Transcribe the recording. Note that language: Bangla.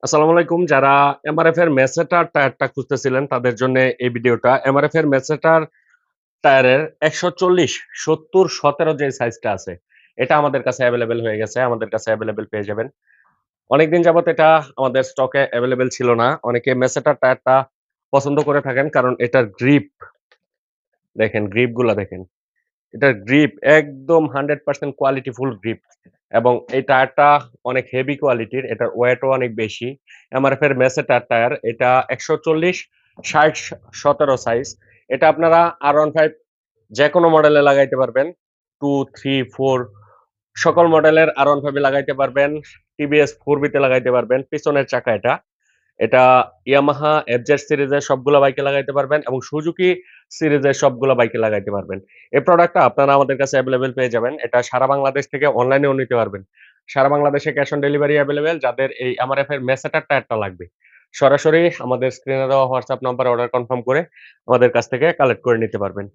আসসালামু আলাইকুম। যারা এমআরএফ এর মেসেটার টায়ারটা খুঁজতেছিলেন তাদের জন্য এই ভিডিওটা। এমআরএফ এর মেসেটার টায়ারের ১৪০, ৭০, ১৭ যে সাইজটা আছে, এটা আমাদের কাছে এভেইলেবল হয়ে গেছে। আমাদের কাছে এভেইলেবল পেয়ে যাবেন। অনেকদিন যাবৎ এটা আমাদের স্টকে এভেইলেবল ছিল না। অনেকে মেসেটার টায়ারটা পছন্দ করে থাকেন কারণ এটার গ্রিপ দেখেন, গ্রিপ গুলা দেখেন। এটার গ্রিপ একদম 100% কোয়ালিটি ফুল গ্রিপ এবং এই টায়ারটা অনেক হেভি কোয়ালিটির। এটার ওয়েটও অনেক বেশি। এমআরএফ এর মেসেটার টায়ার এটা ১৪০, ৬০, ১৭ সাইজ। এটা আপনারা R15 যেকোনো মডেলে লাগাইতে পারবেন। 2, 3, 4 সকল মডেলের R15 এ লাগাইতে পারবেন। টিভিএস 4V তে লাগাইতে পারবেন। পিছনের চাকা এটা। এটা ইয়ামাহা এফজেড সিরিজের সবগুলা বাইকে লাগাইতে পারবেন এবং সুজুকি সিরিজের সবগুলা বাইকে লাগাইতে পারবেন। এই প্রোডাক্টটা আপনারা আমাদের কাছে এভেইলেবল পেয়ে যাবেন। এটা সারা বাংলাদেশ থেকে অনলাইনেও নিতে পারবেন। সারা বাংলাদেশে ক্যাশ অন ডেলিভারি এভেইলেবল যাদের এই এমআরএফ এর মেসেটার টায়ারটা লাগবে। সরাসরি আমাদের স্ক্রিনে দেওয়া WhatsApp নাম্বারে অর্ডার কনফার্ম করে আমাদের কাছ থেকে কালেক্ট করে নিতে পারবেন।